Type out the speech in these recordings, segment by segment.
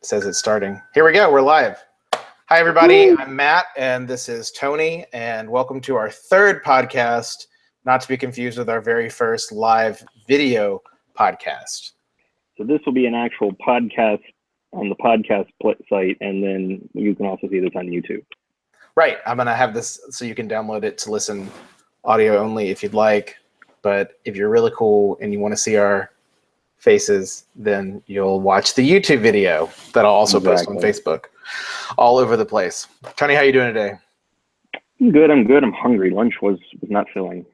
says it's starting. Here we go. We're live. Hi, everybody. Woo! I'm Matt, and this is Tony, and welcome to our third podcast, not to be confused with our very first live video podcast. So this will be an actual podcast on the podcast site, and then you can also see this on YouTube. Right. I'm going to have this so you can download it to listen audio only if you'd like. But if you're really cool and you want to see our faces, then you'll watch the YouTube video that I'll also post on Facebook all over the place. Tony, how you doing today? I'm good. I'm hungry. Lunch was not filling.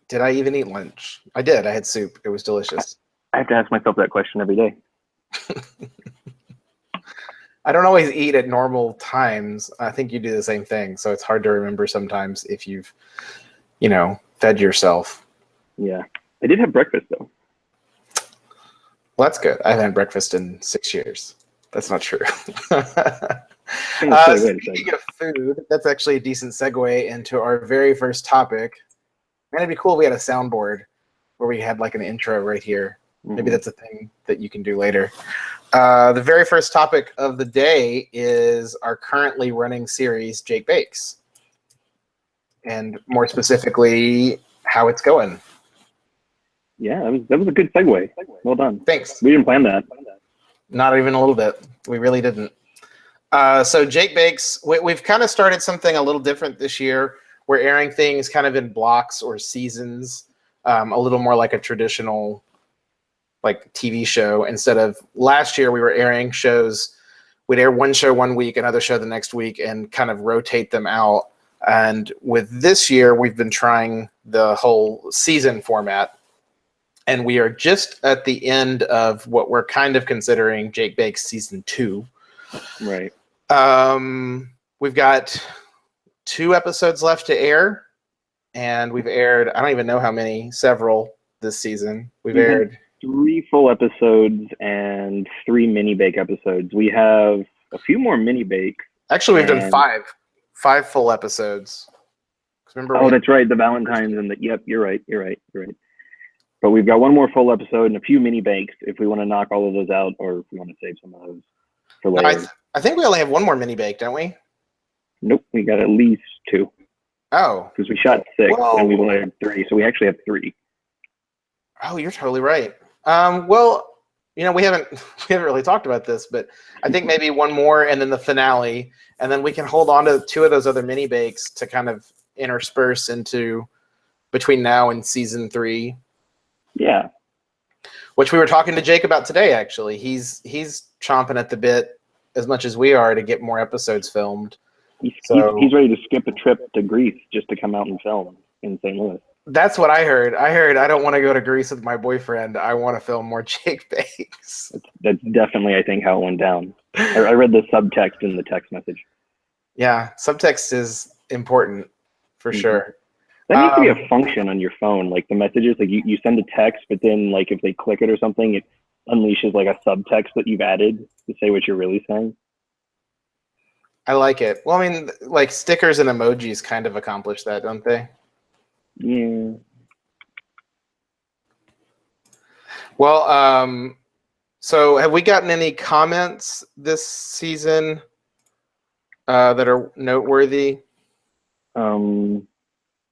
Did I even eat lunch? I did. I had soup. It was delicious. I have to ask myself that question every day. I don't always eat at normal times. I think you do the same thing. So it's hard to remember sometimes if you've, fed yourself. Yeah. I did have breakfast, though. Well, that's good. I haven't had breakfast in 6 years. That's not true. Speaking of food, that's actually a decent segue into our very first topic. Man, it'd be cool if we had a soundboard where we had like an intro right here. Maybe that's a thing that you can do later. The very first topic of the day is our currently running series, Jake Bakes. And more specifically, how it's going. Yeah, that was a good segue. Well done. Thanks. We didn't plan that. Not even a little bit. We really didn't. So Jake Bakes, we've kind of started something a little different this year. We're airing things kind of in blocks or seasons, a little more like a traditional like TV show. Instead of last year, we were airing shows. We'd air one show one week, another show the next week, and kind of rotate them out. And with this year, we've been trying the whole season format. And we are just at the end of what we're kind of considering Jake Bakes season 2. Right. We've got 2 episodes left to air, and we've aired, I don't even know how many, several this season. We've aired 3 full episodes and 3 mini bake episodes. We have a few more mini bakes. Actually, we've done 5 full episodes. Remember that's right. The Valentine's and yep, you're right. But we've got 1 more full episode and a few mini bakes if we want to knock all of those out, or if we want to save some of those for later. I think we only have 1 more mini bake, don't we? Nope, we got at least 2. Oh. Because we shot 6 and we've only had 3, so we actually have 3. Oh, you're totally right. Well, we haven't really talked about this, but I think maybe 1 more and then the finale, and then we can hold on to 2 of those other mini bakes to kind of intersperse into between now and season 3. Yeah. Which we were talking to Jake about today, actually. He's chomping at the bit as much as we are to get more episodes filmed. He's ready to skip a trip to Greece just to come out and film in St. Louis. That's what I heard. I don't want to go to Greece with my boyfriend. I want to film more Jake Bakes. That's definitely, I think, how it went down. I read the subtext in the text message. Yeah, subtext is important for sure. That needs to be a function on your phone, like the messages, like you send a text, but then like if they click it or something, it unleashes like a subtext that you've added to say what you're really saying. I like it. Well, I mean, like stickers and emojis kind of accomplish that, don't they? Yeah. Well, so have we gotten any comments this season that are noteworthy?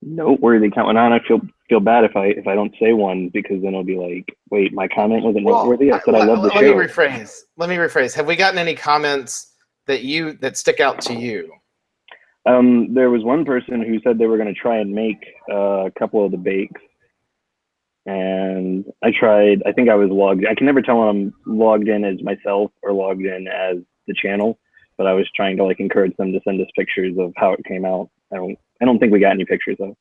Noteworthy comment. I feel bad if I don't say one, because then it'll be like, wait, my comment wasn't noteworthy. I said I love the show. Let me rephrase. Have we gotten any comments that stick out to you? There was one person who said they were going to try and make a couple of the bakes, and I tried. I think I was logged. I can never tell when I'm logged in as myself or logged in as the channel, but I was trying to like encourage them to send us pictures of how it came out. I don't think we got any pictures though.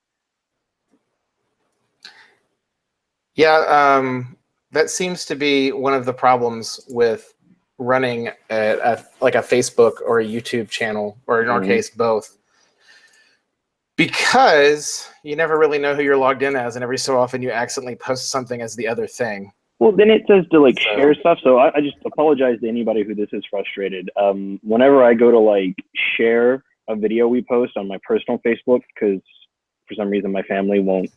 Yeah, that seems to be one of the problems with running like a Facebook or a YouTube channel, or in our case, both. Because you never really know who you're logged in as, and every so often you accidentally post something as the other thing. Well, then it says to like share stuff. So I just apologize to anybody who this is frustrated. Whenever I go to like share a video we post on my personal Facebook, because for some reason my family won't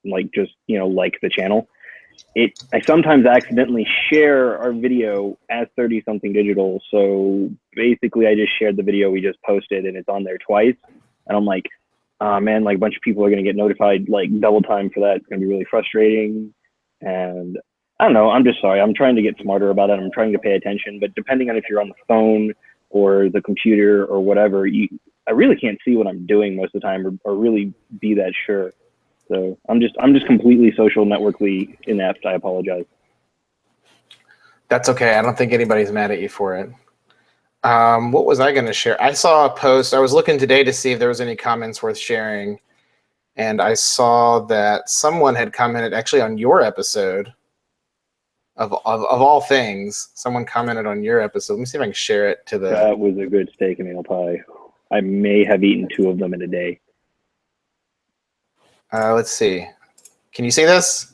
like just like the channel, I sometimes accidentally share our video as 30 something digital. So basically I just shared the video we just posted and it's on there twice. And I'm like, man, like a bunch of people are going to get notified like double time for that. It's going to be really frustrating. And I don't know. I'm just sorry. I'm trying to get smarter about it. I'm trying to pay attention, but depending on if you're on the phone or the computer or whatever, I really can't see what I'm doing most of the time or really be that sure. So I'm just completely social networkly inept. I apologize. That's okay. I don't think anybody's mad at you for it. What was I going to share? I saw a post. I was looking today to see if there was any comments worth sharing. And I saw that someone had commented actually on your episode of all things. Someone commented on your episode. Let me see if I can share it to the... That was a good steak and ale pie. I may have eaten 2 of them in a day. Let's see. Can you see this?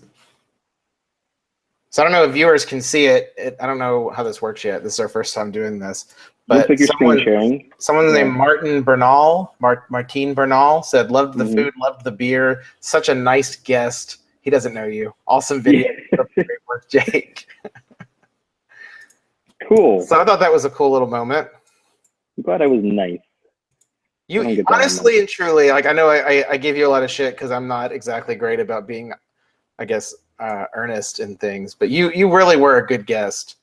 So I don't know if viewers can see it. I don't know how this works yet. This is our first time doing this. But looks like you're screen sharing. Someone named Martin Bernal, Martine Bernal, said, loved the food, loved the beer. Such a nice guest. He doesn't know you. Awesome video. Great work, Jake. Cool. So I thought that was a cool little moment. I'm glad I was nice. You honestly and truly, like I know I give you a lot of shit because I'm not exactly great about being, I guess, earnest in things, but you really were a good guest.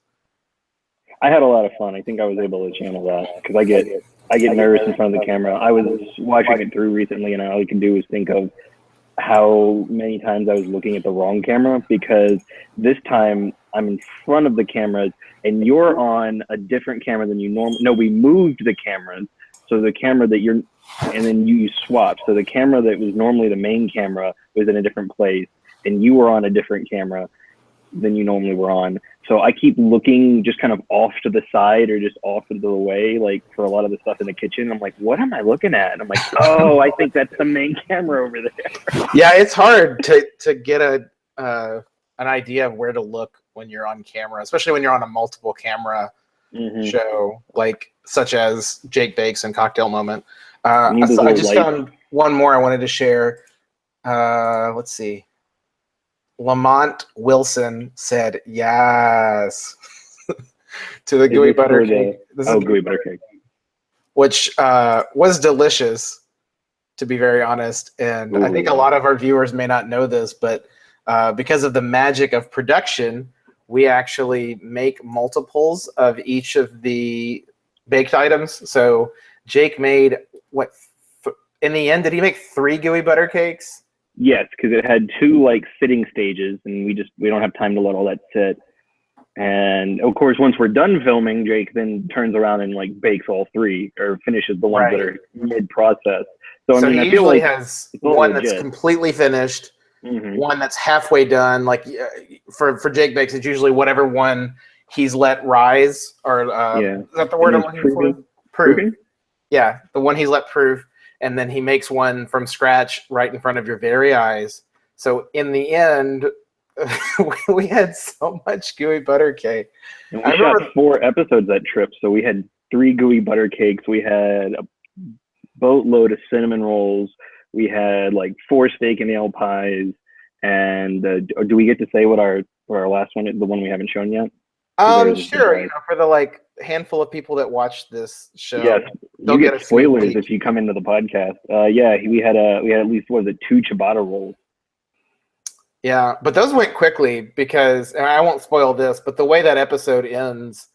I had a lot of fun. I think I was able to channel that because I get nervous in front of the camera. I was watching it through recently, and all I could do was think of how many times I was looking at the wrong camera because this time I'm in front of the cameras, and you're on a different camera than you normally. No, we moved the cameras. So the camera that you're, and then you swap. So the camera that was normally the main camera was in a different place, and you were on a different camera than you normally were on. So I keep looking just kind of off to the side or just off to the way, like for a lot of the stuff in the kitchen. I'm like, what am I looking at? And I'm like, oh, I think that's the main camera over there. Yeah, it's hard to get an idea of where to look when you're on camera, especially when you're on a multiple camera show, like such as Jake Bakes and Cocktail Moment. I just found one more I wanted to share. Let's see. Lamont Wilson said yes to the gooey butter cake. Gooey butter cake, which was delicious, to be very honest. And I think a lot of our viewers may not know this, but because of the magic of production, we actually make multiples of each of the baked items. So Jake made in the end, did he make 3 gooey butter cakes? Yes, because it had 2 like sitting stages, and we don't have time to let all that sit. And of course, once we're done filming, Jake then turns around and like bakes all 3 or finishes the ones that are mid-process. So I mean, he usually has one that's completely finished, one that's halfway done. Like for Jake Bakes, it's usually whatever one he's let rise, or is that the word I'm looking for? Prove. Yeah, the one he's let prove. And then he makes one from scratch right in front of your very eyes. So in the end, we had so much gooey butter cake. And we shot 4 episodes that trip. So we had 3 gooey butter cakes. We had a boatload of cinnamon rolls. We had like 4 steak and ale pies. And do we get to say what our last one, the one we haven't shown yet? Sure. For the like handful of people that watch this show, yes, you get spoilers if you come into the podcast. We had at least 2 ciabatta rolls. Yeah, but those went quickly because, and I won't spoil this, but the way that episode ends,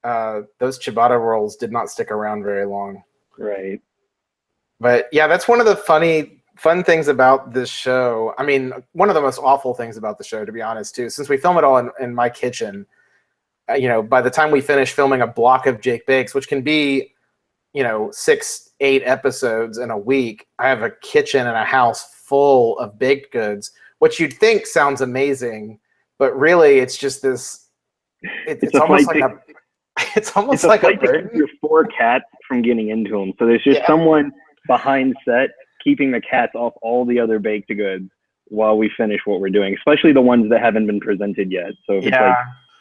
those ciabatta rolls did not stick around very long. Right. But yeah, that's one of the fun things about this show. I mean, one of the most awful things about the show, to be honest, too, since we film it all in my kitchen. By the time we finish filming a block of Jake Bakes, which can be, 6-8 episodes in a week, I have a kitchen and a house full of baked goods, which you'd think sounds amazing, but really it's just this. It's almost like a. It's almost like a burden. Your 4 cats from getting into them, so there's just someone behind set keeping the cats off all the other baked goods while we finish what we're doing, especially the ones that haven't been presented yet. So if it's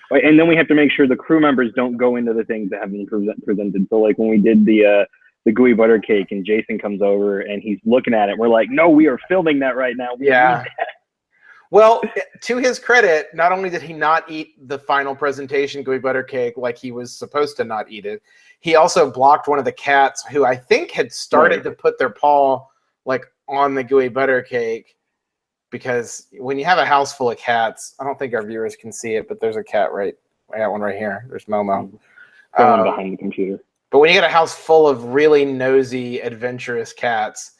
and then we have to make sure the crew members don't go into the things that haven't been presented. So like when we did the gooey butter cake and Jason comes over and he's looking at it, we're like, no, we are filming that right now. Well, to his credit, not only did he not eat the final presentation gooey butter cake like he was supposed to not eat it, he also blocked one of the cats who I think had started to put their paw like on the gooey butter cake. Because when you have a house full of cats, I don't think our viewers can see it, but there's a cat I got one right here. There's Momo. Going behind the computer. But when you get a house full of really nosy, adventurous cats,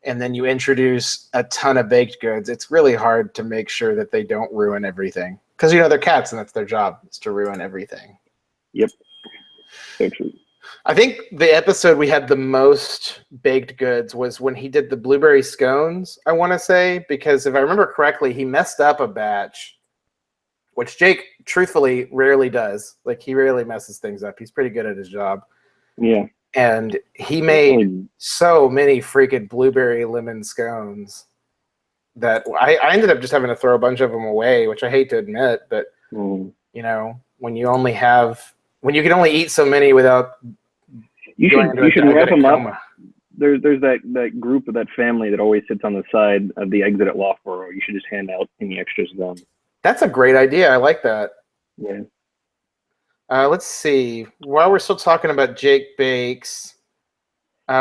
and then you introduce a ton of baked goods, it's really hard to make sure that they don't ruin everything. Because, they're cats, and that's their job, is to ruin everything. Yep. So true. I think the episode we had the most baked goods was when he did the blueberry scones, I want to say, because if I remember correctly, he messed up a batch, which Jake truthfully rarely does. Like, he rarely messes things up. He's pretty good at his job. Yeah. And he made so many freaking blueberry lemon scones that I ended up just having to throw a bunch of them away, which I hate to admit, but when you can only eat so many without you should wrap them up. There's that group of that family that always sits on the side of the exit at Loughborough. You should just hand out any extras to them. That's a great idea. I like that. Yeah. Let's see. While we're still talking about Jake Bakes,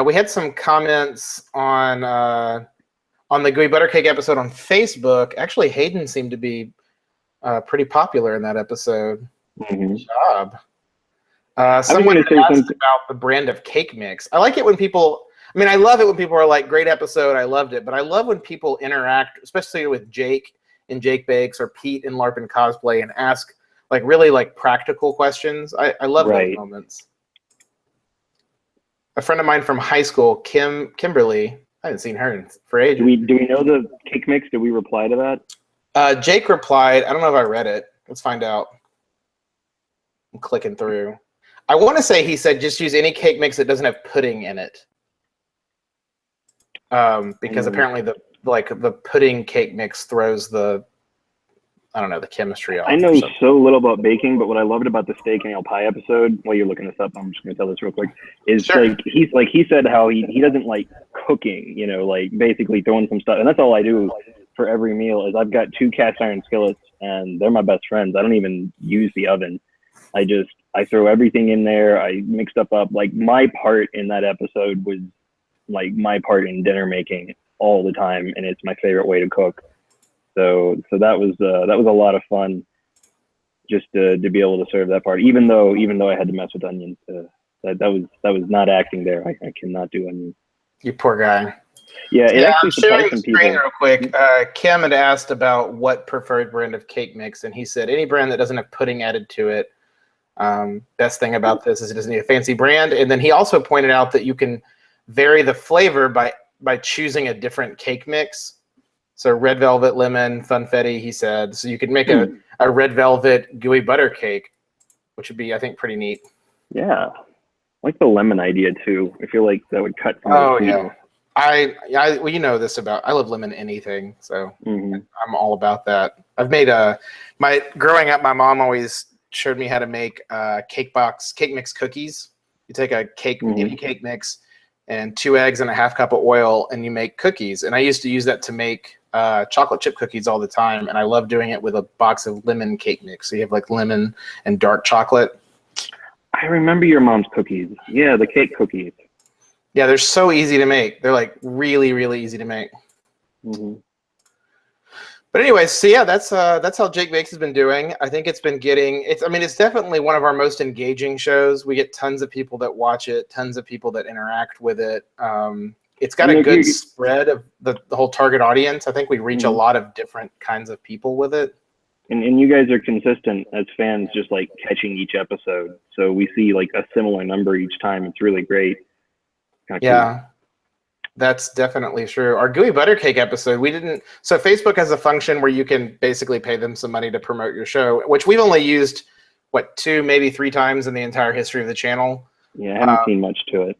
we had some comments on the gooey butter cake episode on Facebook. Actually, Hayden seemed to be pretty popular in that episode. Mm-hmm. Good job. Someone asked about the brand of cake mix. I like it when people, I love it when people are like, great episode, I loved it. But I love when people interact, especially with Jake and Jake Bakes or Pete and LARP and Cosplay, and ask like really like practical questions. I love those moments. A friend of mine from high school, Kimberly, I haven't seen her for ages. Do we know the cake mix? Did we reply to that? Jake replied. I don't know if I read it. Let's find out. I'm clicking through. I want to say he said just use any cake mix that doesn't have pudding in it. Because apparently the pudding cake mix throws the chemistry off. I know so little about baking, but what I loved about the steak and ale pie episode, while you're looking this up, I'm just going to tell this real quick, is he said how he doesn't like cooking, like basically throwing some stuff. And that's all I do for every meal is I've got 2 cast iron skillets and they're my best friends. I don't even use the oven. I throw everything in there. I mix stuff up. Like my part in that episode was like my part in dinner making all the time. And it's my favorite way to cook. So that was a lot of fun just to be able to serve that part, even though I had to mess with onions. That was not acting there. I cannot do onions. You poor guy. Yeah, I'm sharing the screen real quick. Kim had asked about what preferred brand of cake mix, and he said any brand that doesn't have pudding added to it. Best thing about this is it doesn't need a fancy brand. And then he also pointed out that you can vary the flavor by choosing a different cake mix. So red velvet, lemon, funfetti, he said. So you could make a red velvet gooey butter cake, which would be, I think, pretty neat. Yeah. I like the lemon idea, too. I feel like that would cut from yeah. Well, you know this about, I love lemon anything. So I'm all about that. I've made growing up, my mom always showed me how to make cake mix cookies. You take a any cake mix and 2 eggs and a half cup of oil, and you make cookies. And I used to use that to make chocolate chip cookies all the time, and I love doing it with a box of lemon cake mix. So you have like lemon and dark chocolate. I remember your mom's cookies. Yeah, the cake cookies. Yeah, they're so easy to make. They're like really, really easy to make. But anyways, so yeah, that's how Jake Bakes has been doing. I think it's been it's definitely one of our most engaging shows. We get tons of people that watch it, tons of people that interact with it. It's got a good spread of the whole target audience. I think we reach a lot of different kinds of people with it. And you guys are consistent as fans, just like catching each episode. So we see like a similar number each time. It's really great. Yeah, that's definitely true. Our gooey butter cake episode, so Facebook has a function where you can basically pay them some money to promote your show, which we've only used, 2, maybe 3 times in the entire history of the channel. Yeah, I haven't seen much to it.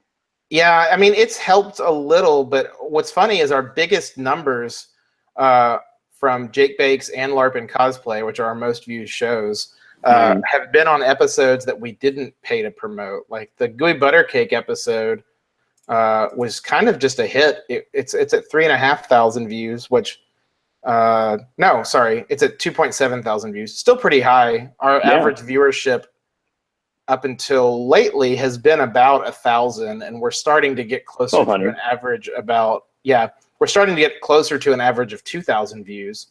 Yeah, it's helped a little, but what's funny is our biggest numbers from Jake Bakes and LARP and Cosplay, which are our most viewed shows, have been on episodes that we didn't pay to promote. Like the gooey butter cake episode was kind of just a hit. It's at 3,500 views, which No, sorry, it's at 2.7 thousand views. Still pretty high. Our average viewership up until lately has been about 1,000, and we're starting to get closer to an average we're starting to get closer to an average of 2,000 views,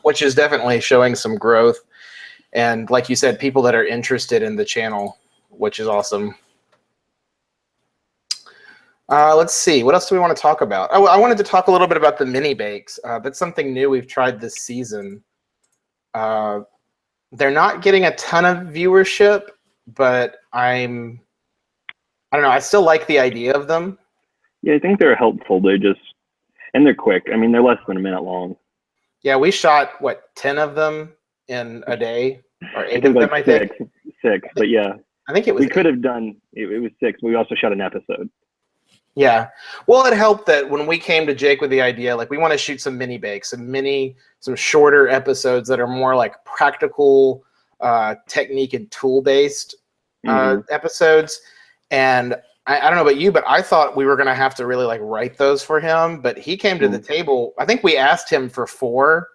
which is definitely showing some growth. And like you said, people that are interested in the channel, which is awesome. Let's see. What else do we want to talk about? Oh, I wanted to talk a little bit about the mini bakes. That's something new we've tried this season. They're not getting a ton of viewership, but I don't know. I still like the idea of them. Yeah, I think they're helpful. And they're quick. I mean, they're less than a minute long. Yeah, we shot, 10 of them in a day? Or 8 of them, I think? Six, but yeah. I think it was We could have done, it was 6, but we also shot an episode. Yeah. Well, it helped that when we came to Jake with the idea, we want to shoot some mini bakes, some shorter episodes that are more like practical technique and tool-based episodes. And I don't know about you, but I thought we were going to have to really write those for him. But he came to the table. I think we asked him for 4,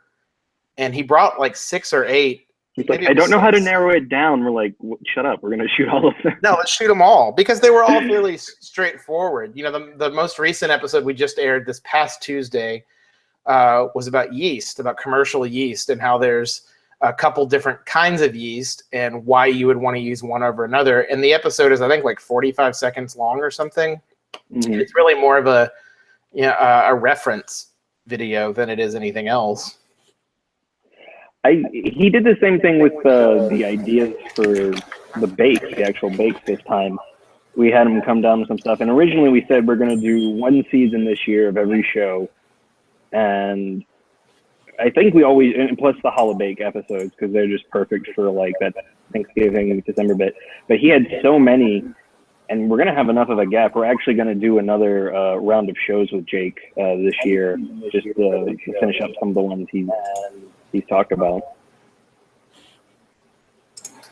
and he brought 6 or 8. He's like, I don't know how to narrow it down. We're like, shut up. We're going to shoot all of them. No, let's shoot them all, because they were all fairly straightforward. You know, the most recent episode we just aired this past Tuesday was about yeast, about commercial yeast, and how there's a couple different kinds of yeast and why you would want to use one over another. And the episode is, I think, 45 seconds long or something. It's really more of a reference video than it is anything else. He did the same thing with the ideas for the actual bakes this time. We had him come down with some stuff, and originally we said we're going to do 1 season this year of every show, and I think we always, and plus the Holobake episodes, because they're just perfect for that Thanksgiving, December bit. But he had so many, and we're going to have enough of a gap. We're actually going to do another round of shows with Jake this year, just to finish up some of the ones he's talked about.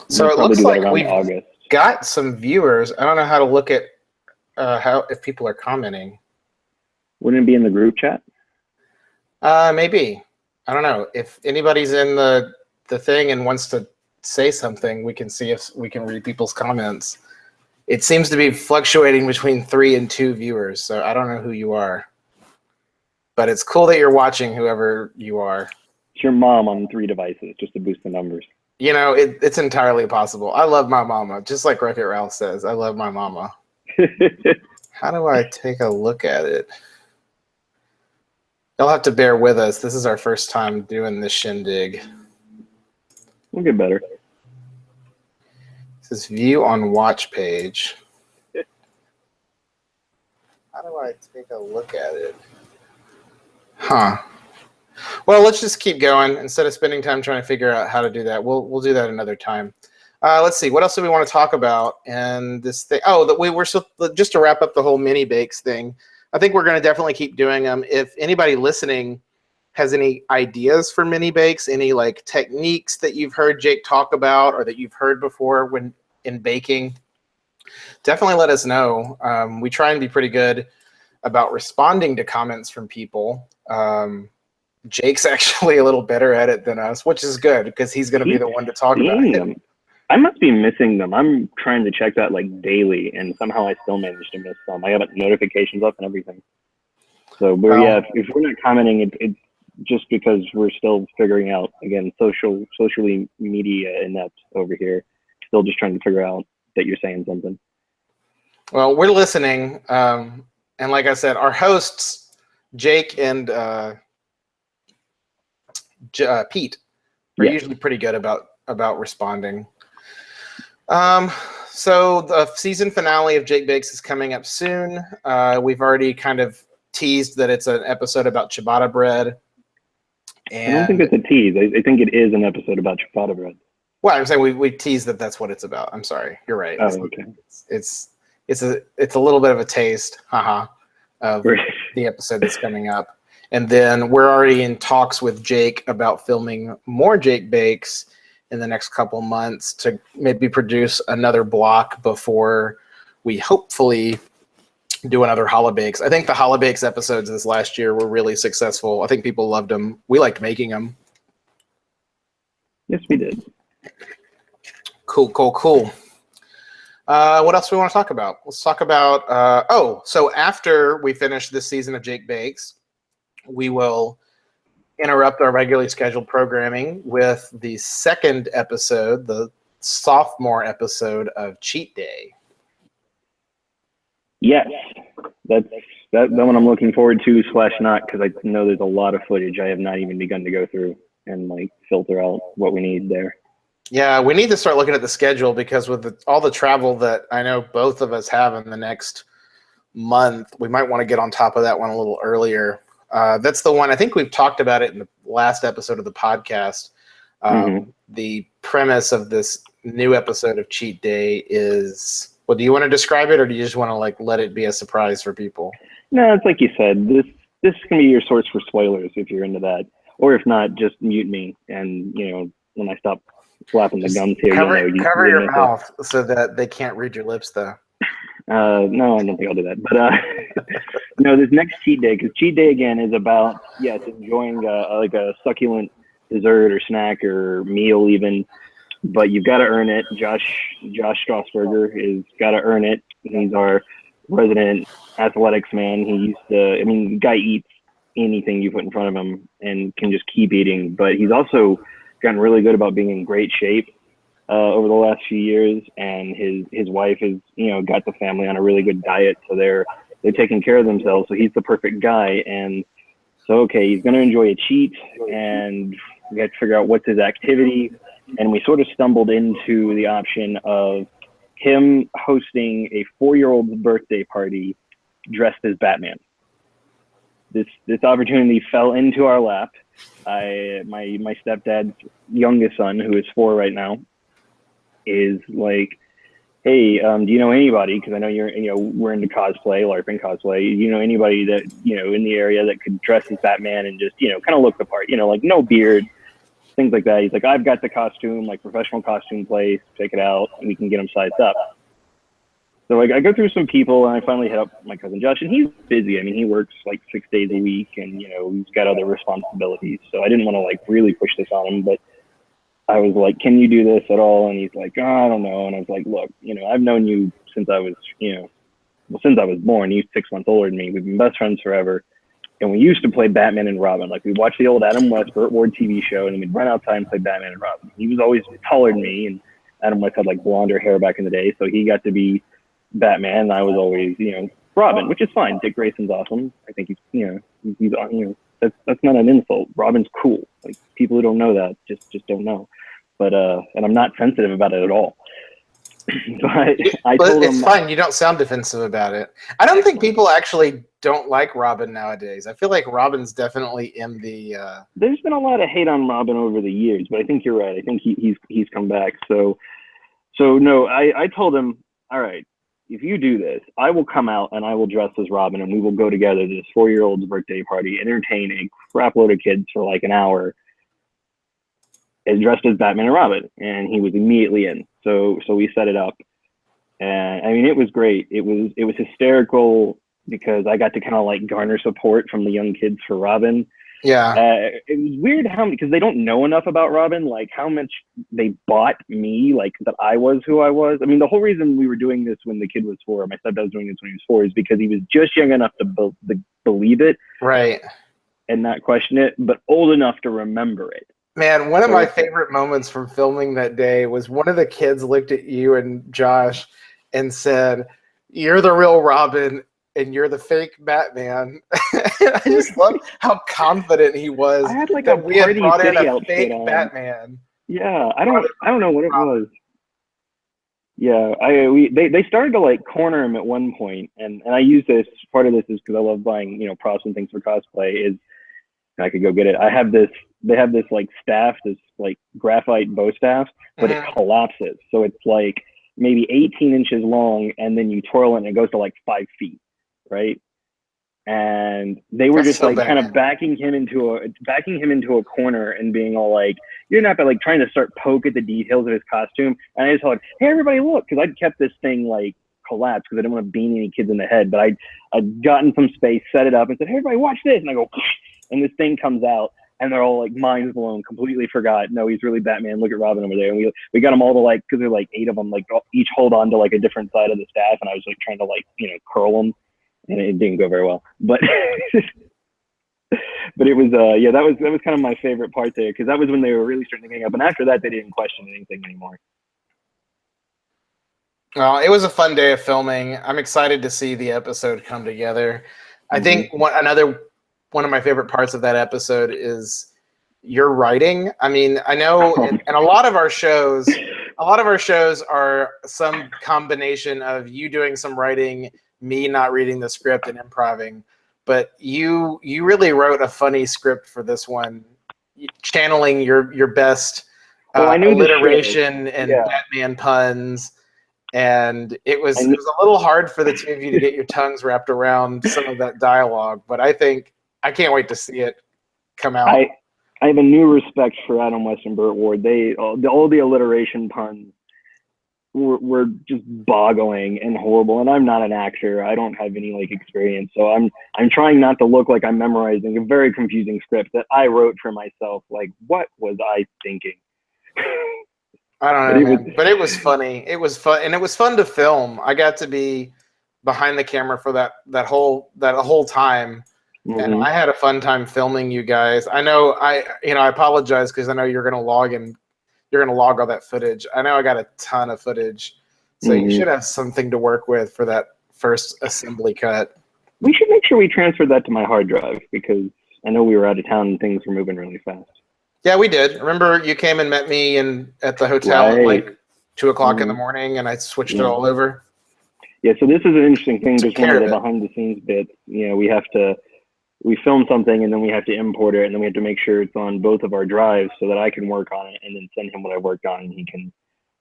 So it looks like we've got some viewers. I don't know how to look at if people are commenting. Wouldn't it be in the group chat? Maybe. I don't know. If anybody's in the thing and wants to say something, we can see if we can read people's comments. It seems to be fluctuating between 3 and 2 viewers, so I don't know who you are. But it's cool that you're watching, whoever you are. It's your mom on 3 devices, just to boost the numbers. You know, it's entirely possible. I love my mama, just like Wreck-It Ralph says. I love my mama. How do I take a look at it? You'll have to bear with us. This is our first time doing this shindig. We'll get better. This is view on watch page. How do I take a look at it? Huh. Well, let's just keep going instead of spending time trying to figure out how to do that. We'll do that another time. Let's see. What else do we want to talk about? And this thing. Oh, that we're still, just to wrap up the whole mini bakes thing. I think we're going to definitely keep doing them. If anybody listening has any ideas for mini bakes, any techniques that you've heard Jake talk about or that you've heard before when in baking, definitely let us know. We try and be pretty good about responding to comments from people. Jake's actually a little better at it than us, which is good because he's going to be the one to talk about it. I must be missing them. I'm trying to check that daily, and somehow I still manage to miss some. I got notifications up and everything. So, but if we're not commenting, it's just because we're still figuring out, again, socially media inept over here. Still just trying to figure out that you're saying something. Well, we're listening. And like I said, our hosts, Jake and Pete, are usually pretty good about responding. So the season finale of Jake Bakes is coming up soon. We've already kind of teased that it's an episode about ciabatta bread. And I don't think it's a tease. I think it is an episode about ciabatta bread. Well, I'm saying we teased that that's what it's about. I'm sorry. You're right. Oh, okay. It's a little bit of a taste, of the episode that's coming up. And then we're already in talks with Jake about filming more Jake Bakes in the next couple months to maybe produce another block before we hopefully doing other holobakes. I think the holobakes episodes this last year were really successful. I think people loved them. We liked making them. Yes, we did. Cool. What else do we want to talk about? Let's talk about, so after we finish this season of Jake Bakes, we will interrupt our regularly scheduled programming with the second episode, the sophomore episode of Cheat Day. Yes, that's one I'm looking forward to / not, because I know there's a lot of footage I have not even begun to go through and like filter out what we need there. Yeah, we need to start looking at the schedule, because with all the travel that I know both of us have in the next month, we might want to get on top of that one a little earlier. That's the one, I think we've talked about it in the last episode of the podcast. The premise of this new episode of Cheat Day is, well, do you want to describe it, or do you just want to like let it be a surprise for people? No, it's like you said, this can be your source for spoilers if you're into that. Or if not, just mute me, and when I stop flapping the gums here, cover your mouth so that they can't read your lips, though. No, I don't think I'll do that. But this next cheat day, because cheat day again is about enjoying like a succulent dessert or snack or meal even, but you've got to earn it. Josh Strasburger is got to earn it. He's our resident athletics man. The guy eats anything you put in front of him and can just keep eating, but he's also gotten really good about being in great shape over the last few years, and his wife has got the family on a really good diet, so they're taking care of themselves. So he's the perfect guy, and so he's going to enjoy a cheat, and we have to figure out what's his activity. And we sort of stumbled into the option of him hosting a 4-year-old's birthday party dressed as Batman. This opportunity fell into our lap. My stepdad's youngest son, who is 4 right now, is like, hey, do you know anybody? Because I know we're into cosplay, LARPing cosplay. Do you know anybody that in the area that could dress as Batman and just kind of look the part? Like no beard, things like that. He's like, I've got the costume, like professional costume place. Check it out, and we can get them sized up. So I go through some people, and I finally hit up my cousin Josh, and he's busy. I mean, he works like 6 days a week, and he's got other responsibilities. So I didn't want to like really push this on him, but I was like, "Can you do this at all?" And he's like, "Oh, I don't know." And I was like, "Look, I've known you since I was, since I was born. He's 6 months older than me. We've been best friends forever, and we used to play Batman and Robin. Like we watched the old Adam West, Burt Ward TV show, and then we'd run outside and play Batman and Robin. He was always taller than me, and Adam West had like blonder hair back in the day, so he got to be Batman, and I was always, Robin, which is fine. Dick Grayson's awesome. I think he's that's not an insult. Robin's cool. Like people who don't know that just don't know. But and I'm not sensitive about it at all. But I told him, it's fine. You don't sound defensive about it. I don't think people actually don't like Robin nowadays. I feel like Robin's definitely in the. There's been a lot of hate on Robin over the years, but I think you're right. I think he's come back. So no, I told him, all right, if you do this, I will come out and I will dress as Robin, and we will go together to this 4-year-old's birthday party, entertain a crap load of kids for like an hour, as dressed as Batman and Robin. And he was immediately in. So we set it up, and I mean, it was great. It was hysterical because I got to kind of like garner support from the young kids for Robin. Yeah. It was weird because they don't know enough about Robin, like how much they bought me, like that I was who I was. I mean, the whole reason we were doing this when the kid was 4, my stepdad was doing this when he was 4, is because he was just young enough to believe it. Right. And not question it, but old enough to remember it. Man, one of my favorite moments from filming that day was one of the kids looked at you and Josh and said, "You're the real Robin and you're the fake Batman." I just love how confident he was. I had like that we had brought in a outfit fake on. Batman. Yeah, I don't know what it was. Yeah, they started to like corner him at one point, and I use this, part of this is because I love buying props and things for cosplay. Is I could go get it. They have this like staff, this like graphite bow staff, but it collapses, so it's like maybe 18 inches long, and then you twirl it and it goes to like 5 feet, right? And they were just like kind of backing him into a corner and being all like, "You're not," but like trying to start poke at the details of his costume. And I just like, "Hey, everybody, look!" Because I'd kept this thing like collapse because I didn't want to bean any kids in the head. But I'd gotten some space, set it up, and said, "Hey, everybody, watch this!" And I go, and this thing comes out, and they're all like minds blown, completely forgot. No, he's really Batman. Look at Robin over there. And we got them all to like, because there's like 8 of them, like each hold on to like a different side of the staff, and I was like trying to like curl them, and it didn't go very well. But but it was that was kind of my favorite part there, because that was when they were really starting to gang up, and after that they didn't question anything anymore. Well, it was a fun day of filming. I'm excited to see the episode come together. I think one of my favorite parts of that episode is your writing. I mean, I know and a lot of our shows are some combination of you doing some writing, me not reading the script and improvising. But you really wrote a funny script for this one, channeling your best alliteration and Batman puns. And it was a little hard for the two of you to get your tongues wrapped around some of that dialogue. But I can't wait to see it come out. I have a new respect for Adam West and Burt Ward. All the alliteration puns were just boggling and horrible. And I'm not an actor. I don't have any like experience. So I'm trying not to look like I'm memorizing a very confusing script that I wrote for myself. Like, what was I thinking? I don't know, man. But it was funny. It was fun, and it was fun to film. I got to be behind the camera for that whole time, and I had a fun time filming you guys. I know I apologize because I know you're gonna log all that footage. I know I got a ton of footage, so you should have something to work with for that first assembly cut. We should make sure we transfer that to my hard drive, because I know we were out of town and things were moving really fast. Yeah, we did. Remember, you came and met me at the hotel at like 2 o'clock in the morning, and I switched it all over. Yeah, so this is an interesting thing. Just one of the behind-the-scenes bits. We film something, and then we have to import it, and then we have to make sure it's on both of our drives so that I can work on it, and then send him what I worked on, and he can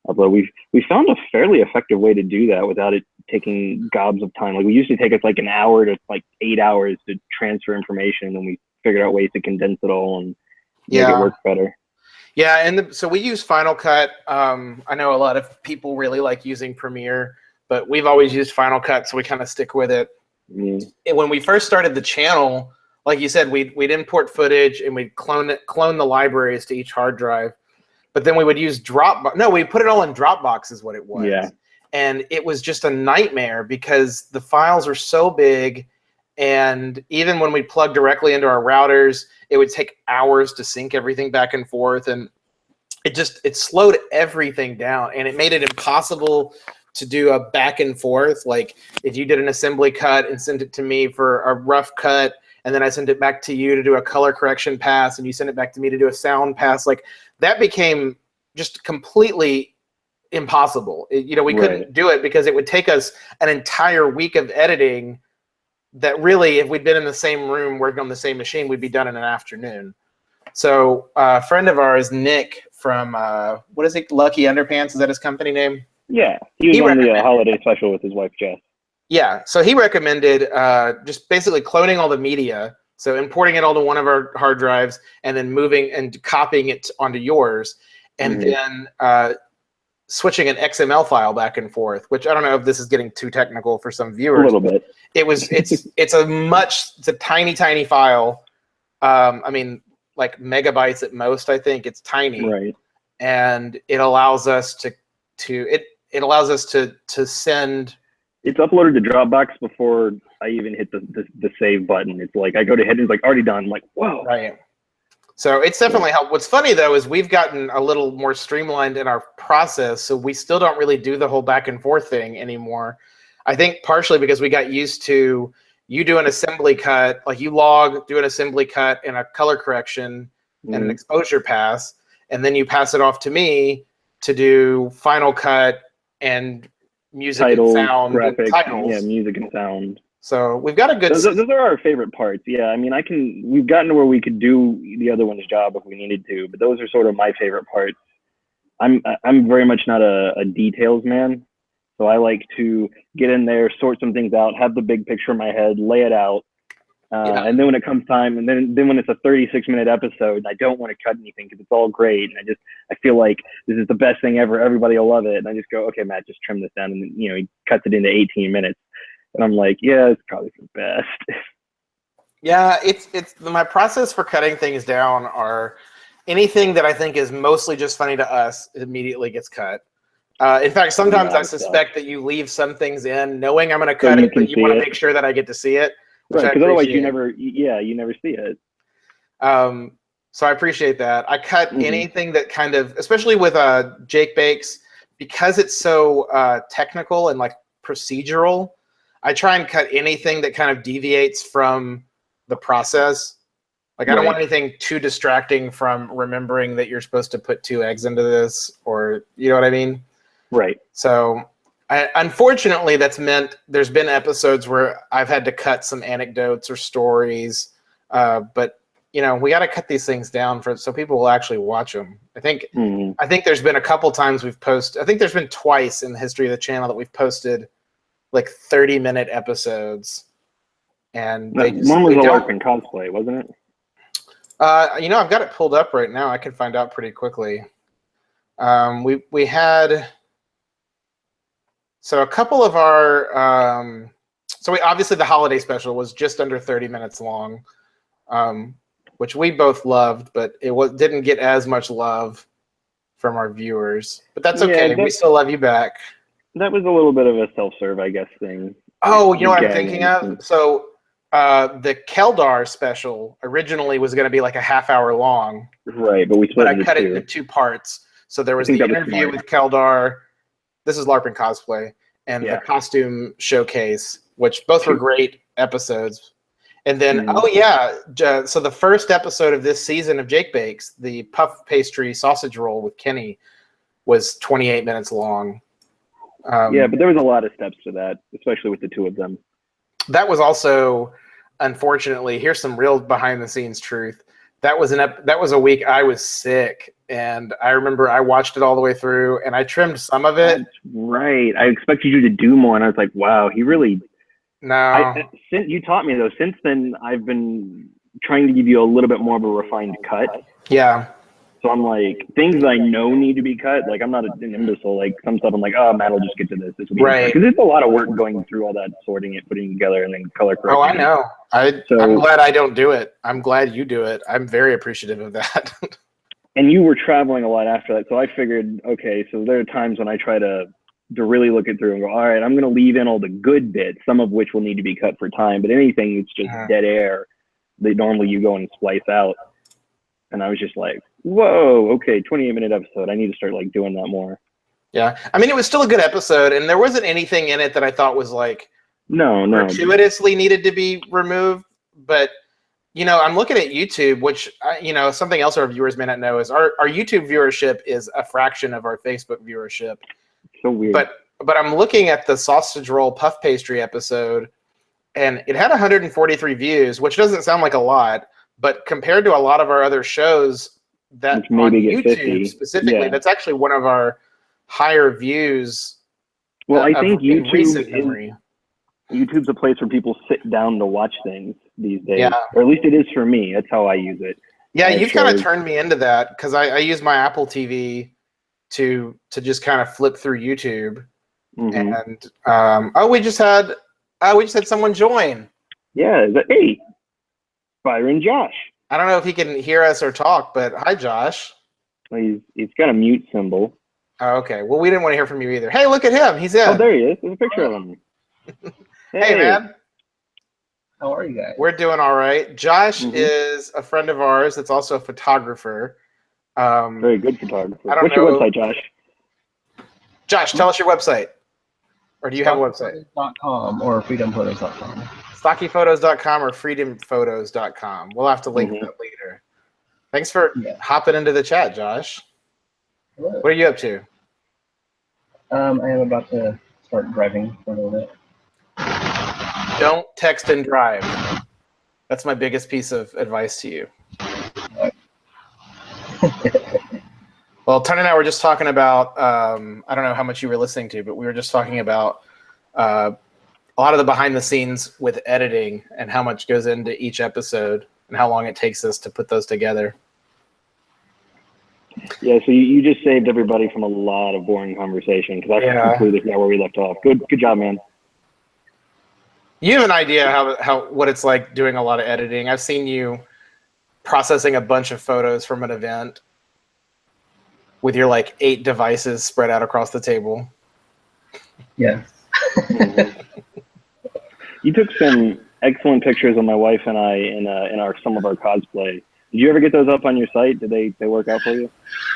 upload. We found a fairly effective way to do that without it taking gobs of time. Like, we used to take us like an hour to like 8 hours to transfer information, and then we figured out ways to condense it all and make it work better. Yeah, and so we use Final Cut. I know a lot of people really like using Premiere, but we've always used Final Cut, so we kind of stick with it. And when we first started the channel, like you said, we'd import footage and we'd clone the libraries to each hard drive. But then we would use Dropbox. No, we put it all in Dropbox is what it was. Yeah. And it was just a nightmare because the files are so big. And even when we plug directly into our routers, it would take hours to sync everything back and forth. And it slowed everything down. And it made it impossible to do a back and forth. Like if you did an assembly cut and sent it to me for a rough cut, and then I sent it back to you to do a color correction pass, and you send it back to me to do a sound pass, like that became just completely impossible. We couldn't do it because it would take us an entire week of editing that really, if we'd been in the same room working on the same machine, we'd be done in an afternoon. So a friend of ours, Nick from, what is it, Lucky Underpants, is that his company name? Yeah, he was on the holiday special with his wife, Jess. Yeah, so he recommended just basically cloning all the media, so importing it all to one of our hard drives, and then moving and copying it onto yours, and then switching an XML file back and forth, which I don't know if this is getting too technical for some viewers. A little bit. It's a tiny file. I mean, like megabytes at most, I think. It's tiny. Right. And it allows us to send. It's uploaded to Dropbox before I even hit the save button. It's like I go to hit and it's like already done. I'm like, whoa. Right. So it's definitely helped. What's funny though is we've gotten a little more streamlined in our process, so we still don't really do the whole back and forth thing anymore. I think partially because we got used to you do an assembly cut, like you do an assembly cut and a color correction and an exposure pass, and then you pass it off to me to do Final Cut and music and sound, graphics, titles. Yeah, music and sound. So we've got a good. Those are our favorite parts. Yeah, I mean, we've gotten to where we could do the other one's job if we needed to, but those are sort of my favorite parts. I'm very much not a details man, so I like to get in there, sort some things out, have the big picture in my head, lay it out, And then when it comes time, and then when it's a 36-minute episode, I don't want to cut anything because it's all great. And I feel like this is the best thing ever. Everybody will love it. And I just go, okay, Matt, just trim this down. And he cuts it into 18 minutes. And I'm like, yeah, it's probably for the best. Yeah, it's my process for cutting things down are anything that I think is mostly just funny to us immediately gets cut. In fact, sometimes I suspect that you leave some things in knowing I'm going to cut it, but you want to make sure that I get to see it. Right, because otherwise you never see it. So I appreciate that. I cut anything that kind of, especially with Jake Bakes, because it's so technical and like procedural, I try and cut anything that kind of deviates from the process. Like I don't want anything too distracting from remembering that you're supposed to put 2 eggs into this, or you know what I mean? Right. So unfortunately, that's meant there's been episodes where I've had to cut some anecdotes or stories, but we got to cut these things down so people will actually watch them. I think there's been a couple times we've posted. I think there's been twice in the history of the channel that we've posted like 30-minute episodes, and one was a LARPing cosplay, wasn't it? I've got it pulled up right now. I can find out pretty quickly. We had. So a couple of our, obviously the holiday special was just under 30 minutes long, which we both loved, but it didn't get as much love from our viewers. But that's okay. We still love you back. That was a little bit of a self-serve, I guess, thing. Oh, you know what I'm thinking of? So the Keldar special originally was going to be like a half-hour long. Right, but we split it into 2. But I cut it into 2 parts. So there was the interview with Keldar. This is LARPing Cosplay, and the costume showcase, which both were great episodes. And then, so the first episode of this season of Jake Bakes, the puff pastry sausage roll with Kenny, was 28 minutes long. But there was a lot of steps to that, especially with the 2 of them. That was also, unfortunately, here's some real behind-the-scenes truth. That was a week I was sick, and I remember I watched it all the way through, and I trimmed some of it. That's right. I expected you to do more, and I was like, wow, he really... No. Since you taught me, though, since then, I've been trying to give you a little bit more of a refined cut. Yeah. So I'm like, things I know need to be cut. Like, I'm not an imbecile. Like, some stuff I'm like, oh, Matt will just get to this. This will be right. Because it's a lot of work going through all that, sorting it, putting it together, and then color correcting. Oh, I know. I'm glad I don't do it. I'm glad you do it. I'm very appreciative of that. And you were traveling a lot after that. So I figured, okay, so there are times when I try to really look it through and go, all right, I'm going to leave in all the good bits, some of which will need to be cut for time, but anything that's just dead air that normally you go and splice out. And I was just like, whoa, okay, 28-minute episode. I need to start like doing that more. Yeah. I mean, it was still a good episode, and there wasn't anything in it that I thought was like gratuitously needed to be removed. But, I'm looking at YouTube, which, something else our viewers may not know is our YouTube viewership is a fraction of our Facebook viewership. So weird. But I'm looking at the sausage roll puff pastry episode, and it had 143 views, which doesn't sound like a lot, but compared to a lot of our other shows that on YouTube specifically, that's actually one of our higher views. Well, I think YouTube's a place where people sit down to watch things these days, or at least it is for me. That's how I use it. Yeah, you've kind of turned me into that because I use my Apple TV to just kind of flip through YouTube, and we just had someone join. Yeah, hey, Byron Josh. I don't know if he can hear us or talk, but hi, Josh. Well, he's got a mute symbol. Oh, okay. Well, we didn't want to hear from you either. Hey, look at him. He's in. Oh, there he is. There's a picture of him. Hey, man. How are you guys? We're doing all right. Josh is a friend of ours that's also a photographer. Very good photographer. What's your website, Josh? Josh, tell us your website. Or do you have a website? .com or freedomphotos.com. Stockyphotos.com or freedomphotos.com. We'll have to link that later. Thanks for hopping into the chat, Josh. Hello. What are you up to? I am about to start driving for a little bit. Don't text and drive. That's my biggest piece of advice to you. Well, Tony and I were just talking about, I don't know how much you were listening to, but we were just talking about a lot of the behind the scenes with editing and how much goes into each episode and how long it takes us to put those together. Yeah, so you just saved everybody from a lot of boring conversation because I completely forgot where we left off. Good job, man. You have an idea how what it's like doing a lot of editing. I've seen you processing a bunch of photos from an event with your like 8 devices spread out across the table. Yeah. You took some excellent pictures of my wife and I in some of our cosplay. Did you ever get those up on your site? Did they work out for you?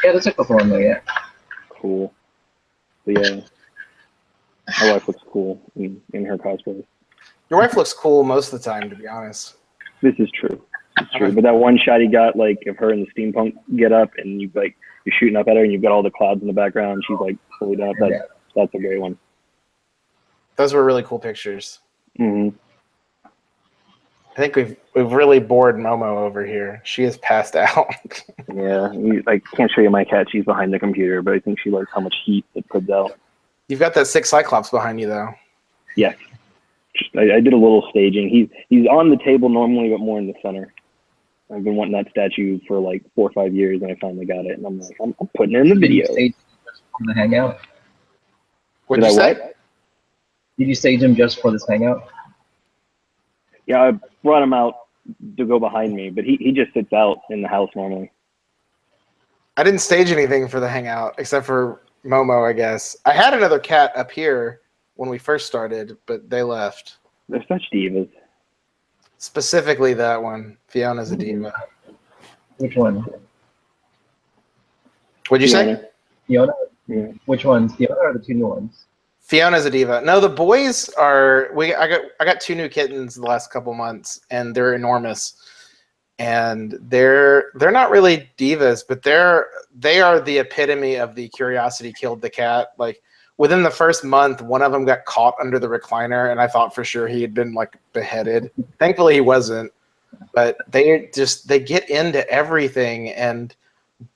Yeah, there's a couple on there, yeah. Cool. But yeah, my wife looks cool in her cosplay. Your wife looks cool most of the time, to be honest. This is true. It's true. But that one shot he got, like, of her in the steampunk get up, and you're shooting up at her, and you've got all the clouds in the background, and she's like fully up. That's a great one. Those were really cool pictures. Mm-hmm. I think we've really bored Momo over here. She is passed out. Yeah, I can't show you my cat. She's behind the computer, but I think she likes how much heat it puts out. You've got that 6 Cyclops behind you, though. Yes. I did a little staging. He's on the table normally, but more in the center. I've been wanting that statue for like 4 or 5 years, and I finally got it. And I'm like, I'm putting it in the video. Did you stage him just for the hangout? What'd you say? Did you stage him just for this hangout? Yeah, I brought him out to go behind me, but he just sits out in the house normally. I didn't stage anything for the hangout except for Momo, I guess. I had another cat up here when we first started, but they left. They're such divas. Specifically that one. Fiona's a diva. Which one? What'd you say? Fiona? Yeah. Which ones? Fiona or the 2 new ones? Fiona's a diva. No, the boys are. I got 2 new kittens the last couple months, and they're enormous. And they're not really divas, but they are the epitome of the curiosity killed the cat. Like within the first month, one of them got caught under the recliner, and I thought for sure he had been like beheaded. Thankfully, he wasn't. But they get into everything and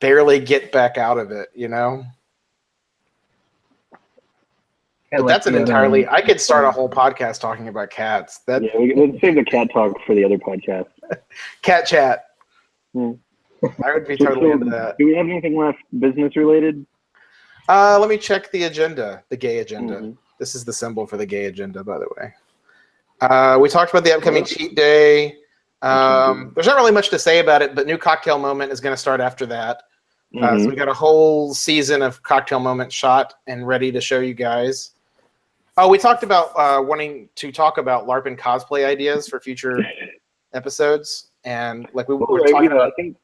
barely get back out of it. You know. But that's an entirely. I could start a whole podcast talking about cats. Yeah, let's save the cat talk for the other podcast. Cat chat. Hmm. I would be totally into that. Do we have anything left business related? Let me check the agenda, the gay agenda. Mm-hmm. This is the symbol for the gay agenda, by the way. We talked about the upcoming cheat day. There's not really much to say about it, but New Cocktail Moment is going to start after that. So we got a whole season of Cocktail Moment shot and ready to show you guys. Oh, we talked about wanting to talk about LARP and cosplay ideas for future episodes, and like we were talking about. I think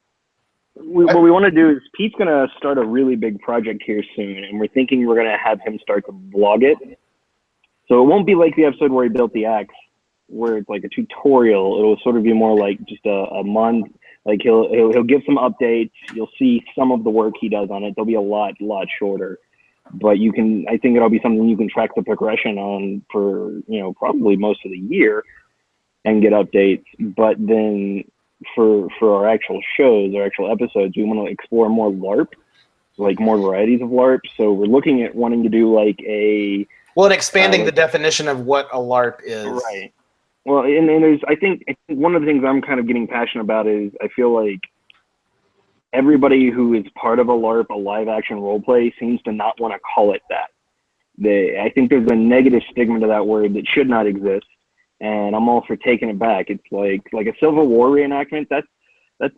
what we want to do is Pete's going to start a really big project here soon, and we're thinking we're going to have him start to vlog it. So it won't be like the episode where he built the axe, where it's like a tutorial. It'll sort of be more like just a month. Like he'll give some updates. You'll see some of the work he does on it. They'll be a lot shorter. But I think it'll be something you can track the progression on for, probably most of the year and get updates. But then for our actual shows, our actual episodes, we want to explore more LARP, like more varieties of LARP. So we're looking at wanting to do like and expanding the definition of what a LARP is. Right. Well, and there's, I think one of the things I'm kind of getting passionate about is I feel like everybody who is part of a LARP, a live action role play, seems to not want to call it that. I think there's a negative stigma to that word that should not exist, and I'm all for taking it back. It's like a Civil War reenactment. That's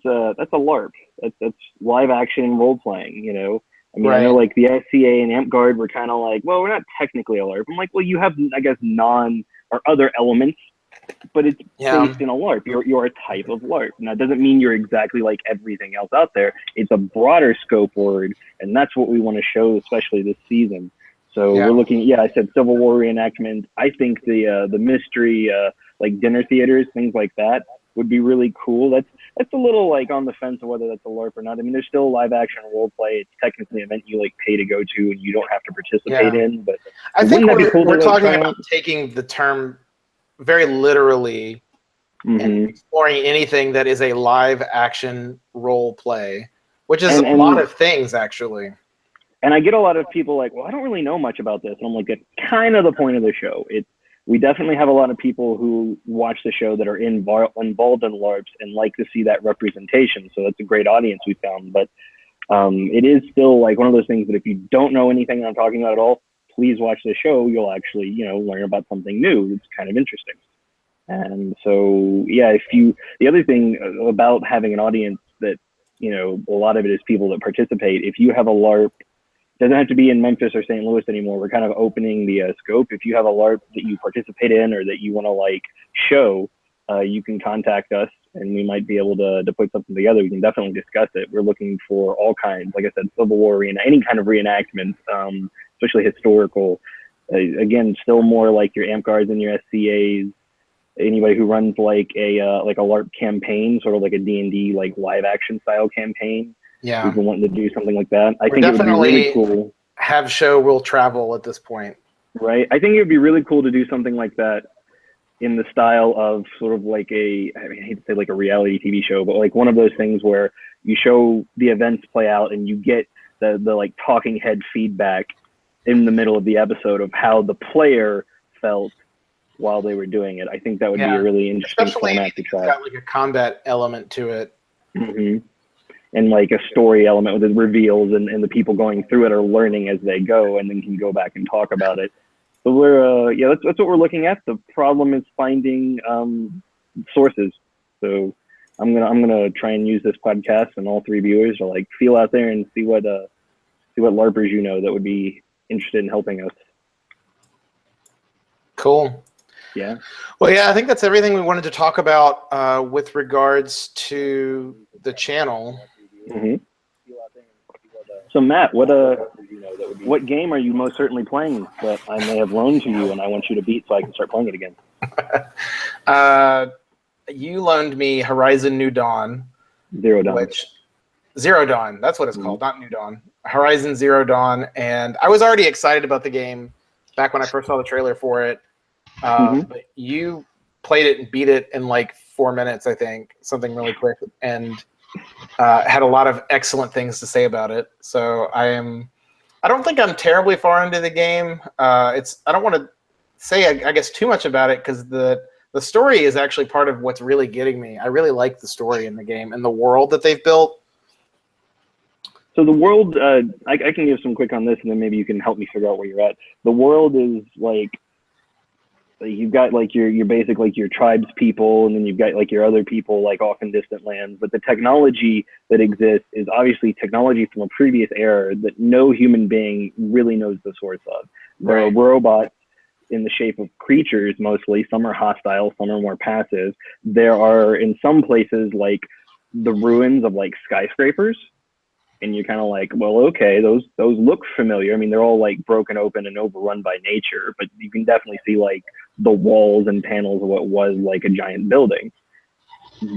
a LARP. That's live action role playing. I mean, I know like the SCA and Amp Guard were kind of like, well, we're not technically a LARP. I'm like, well, you have, I guess, or other elements, but it's based in a LARP. You're a type of LARP. Now, it doesn't mean you're exactly like everything else out there. It's a broader scope word, and that's what we want to show, especially this season. So we're looking, I said Civil War reenactment. I think the mystery, like dinner theaters, things like that, would be really cool. That's a little like on the fence of whether that's a LARP or not. I mean, there's still live action role play. It's technically an event you like pay to go to and you don't have to participate in. But I think we're talking about taking the term very literally and exploring anything that is a live action role play, which is a lot of things actually. And I get a lot of people like, well, I don't really know much about this. And I'm like, that's kind of the point of the show. It's we definitely have a lot of people who watch the show that are involved in LARPs and like to see that representation. So that's a great audience we found. But it is still like one of those things that if you don't know anything I'm talking about at all, please watch the show. You'll actually, you know, learn about something new. It's kind of interesting. And so, yeah, the other thing about having an audience that, you know, a lot of it is people that participate. If you have a LARP, it doesn't have to be in Memphis or St. Louis anymore. We're kind of opening the scope. If you have a LARP that you participate in or that you want to like show, you can contact us and we might be able to put something together. We can definitely discuss it. We're looking for all kinds, like I said, Civil War, any kind of reenactment, especially historical. Again, still more like your AMP guards and your SCAs. Anybody who runs like a LARP campaign, sort of like a D&D like live action style campaign. Yeah, we've been wanting to do something like that. I think it would be really cool. Have show will travel at this point, right? I think it would be really cool to do something like that in the style of sort of like I hate to say like a reality TV show, but like one of those things where you show the events play out and you get the like talking head feedback in the middle of the episode of how the player felt while they were doing it. I think that would be a really interesting format to try. It's got like a combat element to it. Mm-hmm. And like a story element with the reveals and the people going through it are learning as they go and then can go back and talk about it. So we're, that's what we're looking at. The problem is finding sources. So I'm gonna try and use this podcast and all three viewers to like feel out there and see what LARPers you know that would be interested in helping us. Cool. Yeah. Well, yeah, I think that's everything we wanted to talk about with regards to the channel. Mm-hmm. So Matt, what game are you most certainly playing that I may have loaned to you and I want you to beat so I can start playing it again? You loaned me Horizon New Dawn. Zero Dawn. Zero Dawn, that's what it's called, not New Dawn. Horizon Zero Dawn, and I was already excited about the game back when I first saw the trailer for it. But you played it and beat it in like 4 minutes, I think, something really quick, and had a lot of excellent things to say about it. So I don't think I'm terribly far into the game. I don't want to say, I guess, too much about it because the story is actually part of what's really getting me. I really like the story in the game and the world that they've built. So the world, I can give some quick on this, and then maybe you can help me figure out where you're at. The world is like, you've got like your basic like your tribes people, and then you've got like your other people like off in distant lands. But the technology that exists is obviously technology from a previous era that no human being really knows the source of. There are robots in the shape of creatures mostly. Some are hostile, some are more passive. There are in some places like the ruins of like skyscrapers. And you're kind of like, well, okay, those look familiar. I mean, they're all like broken open and overrun by nature, but you can definitely see like the walls and panels of what was like a giant building.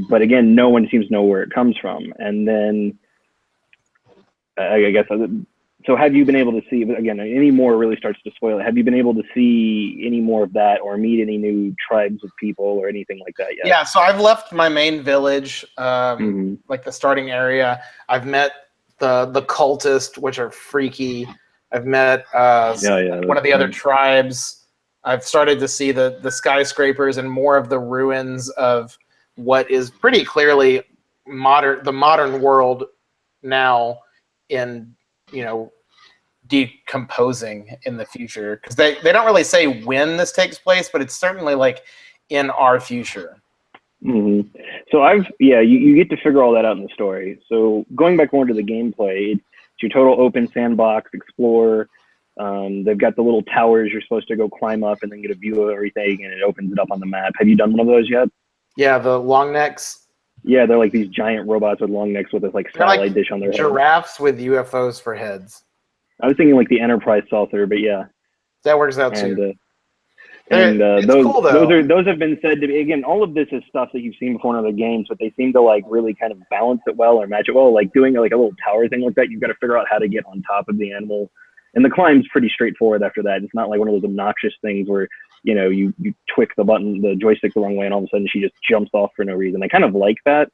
But again, no one seems to know where it comes from. And then I guess, so have you been able to see, again, any more really starts to spoil it. Have you been able to see any more of that or meet any new tribes of people or anything like that yet? Yeah, so I've left my main village, like the starting area. I've met the cultist, which are freaky. I've met one of the other tribes. I've started to see the skyscrapers and more of the ruins of what is pretty clearly the modern world now in, decomposing in the future. Because they don't really say when this takes place, but it's certainly like in our future. Mm-hmm. So you get to figure all that out in the story. So going back more to the gameplay, it's your total open sandbox, explore. They've got the little towers you're supposed to go climb up and then get a view of everything, and it opens it up on the map. Have you done one of those yet? Yeah, the long necks. Yeah, they're like these giant robots with long necks with this like satellite dish on their head. Giraffes with UFOs for heads. I was thinking like the Enterprise saucer, but yeah. That works out too. Those cool, those have been said to be, again, all of this is stuff that you've seen before in other games, but they seem to like really kind of balance it well or match it well. Like doing like a little tower thing like that, you've got to figure out how to get on top of the animal. And the climb's pretty straightforward after that. It's not like one of those obnoxious things where, you tweak the joystick the wrong way and all of a sudden she just jumps off for no reason. I kind of like that.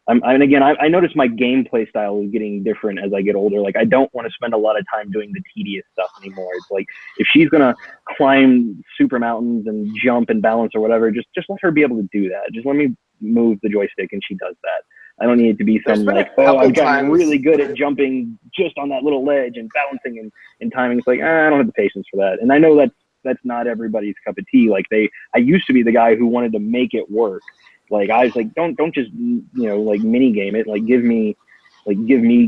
I notice my gameplay style is getting different as I get older. Like I don't want to spend a lot of time doing the tedious stuff anymore. It's like if she's gonna climb super mountains and jump and balance or whatever, just let her be able to do that. Just let me move the joystick and she does that. I don't need it to be some like, oh, I've gotten really good at jumping just on that little ledge and balancing and timing. It's like, I don't have the patience for that. And I know that's not everybody's cup of tea. Like I used to be the guy who wanted to make it work. Like I was like, don't just like mini game it. Like give me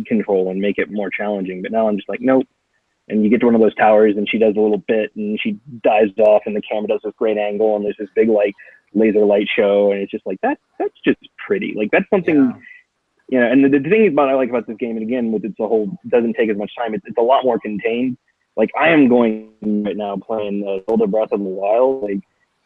control and make it more challenging. But now I'm just like, nope. And you get to one of those towers and she does a little bit and she dives off and the camera does this great angle and there's this big like laser light show and it's just like that's just pretty. Like that's something, and the thing I like about this game, and again with its whole doesn't take as much time. It's a lot more contained. Like I am going right now playing Zelda Breath of the Wild. Like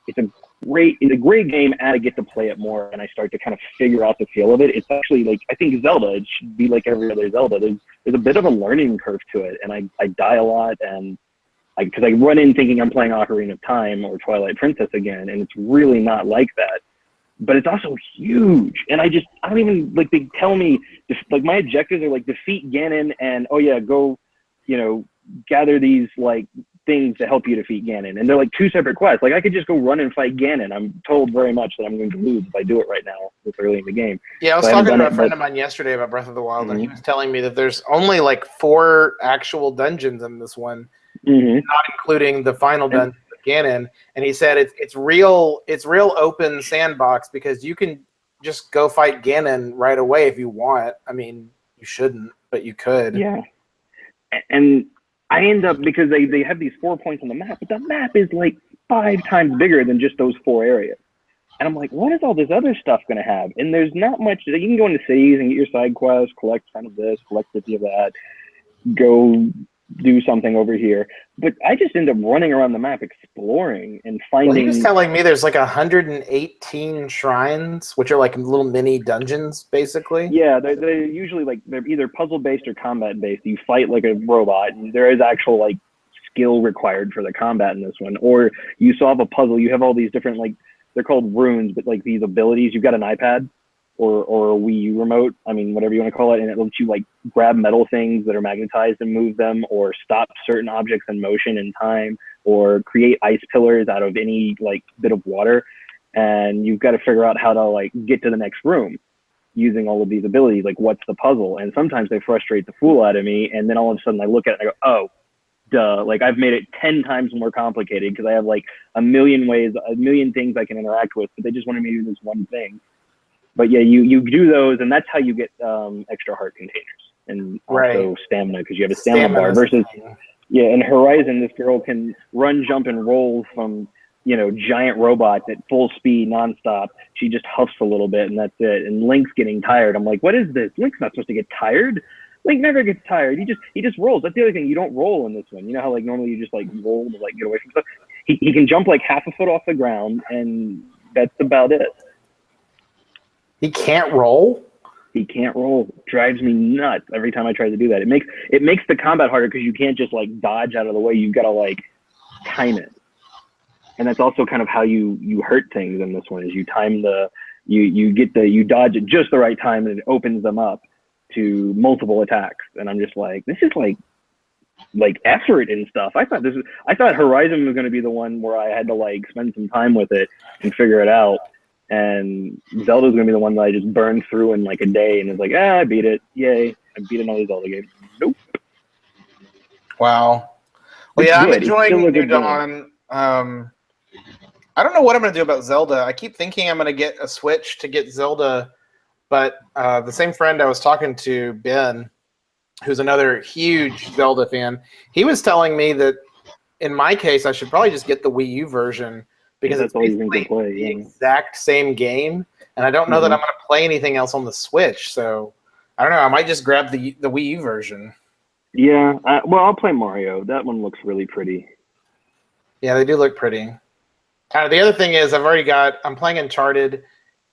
it's a great game and I get to play it more and I start to kind of figure out the feel of it. It's actually like, I think Zelda, it should be like every other Zelda. There's a bit of a learning curve to it and I die a lot and because I run in thinking I'm playing Ocarina of Time or Twilight Princess again and it's really not like that. But it's also huge and I don't even, like they tell me, like my objectives are like defeat Ganon and go, gather these like things to help you defeat Ganon, and they're like two separate quests. Like I could just go run and fight Ganon. I'm told very much that I'm going to lose if I do it right now this early in the game. Yeah, I was talking to a friend of mine yesterday about Breath of the Wild, and he was telling me that there's only like 4 actual dungeons in this one, not including the final dungeon with Ganon. And he said it's real open sandbox because you can just go fight Ganon right away if you want. I mean, you shouldn't, but you could. Yeah, and I end up, because they have these 4 points on the map, but the map is like 5 times bigger than just those 4 areas. And I'm like, what is all this other stuff going to have? And there's not much. You can go into cities and get your side quests, collect kind of this, collect 50 of that, go do something over here. But I just end up running around the map exploring and finding. Well, he was telling me there's like 118 shrines, which are like little mini dungeons, basically. Yeah, they're usually like they're either puzzle based or combat based. You fight like a robot, and there is actual like skill required for the combat in this one. Or you solve a puzzle. You have all these different like they're called runes, but like these abilities. You've got an iPad or a Wii U remote. I mean, whatever you want to call it, and it lets you like grab metal things that are magnetized and move them, or stop certain objects in motion and time, or create ice pillars out of any like bit of water. And you've got to figure out how to like get to the next room using all of these abilities. Like, what's the puzzle? And sometimes they frustrate the fool out of me, and then all of a sudden I look at it and I go, oh, duh, like I've made it 10 times more complicated because I have like a million things I can interact with, but they just wanted me to do this one thing. But yeah, you do those, and that's how you get extra heart containers and also stamina, because you have a stamina bar. Versus, in Horizon, this girl can run, jump, and roll from giant robots at full speed, nonstop. She just huffs a little bit, and that's it. And Link's getting tired. I'm like, what is this? Link's not supposed to get tired. Link never gets tired. He just rolls. That's the other thing. You don't roll in this one. You know how like normally you just like roll to like get away from stuff. He can jump like half a foot off the ground, and that's about it. He can't roll? He can't roll. Drives me nuts every time I try to do that. It makes the combat harder because you can't just like dodge out of the way. You've got to like time it. And that's also kind of how you hurt things in this one, is you time you dodge at just the right time, and it opens them up to multiple attacks. And I'm just like, this is like effort and stuff. I thought Horizon was going to be the one where I had to like spend some time with it and figure it out. And Zelda's going to be the one that I just burned through in like a day, and it's like, I beat it. Yay. I beat another Zelda game. Nope. Wow. Well, yeah, I'm enjoying New Dawn. I don't know what I'm going to do about Zelda. I keep thinking I'm going to get a Switch to get Zelda, but the same friend I was talking to, Ben, who's another huge Zelda fan, he was telling me that in my case, I should probably just get the Wii U version, because it's basically the exact same game, and I don't know that I'm going to play anything else on the Switch. So I don't know. I might just grab the Wii U version. Yeah. Well, I'll play Mario. That one looks really pretty. Yeah, they do look pretty. The other thing is I'm playing Uncharted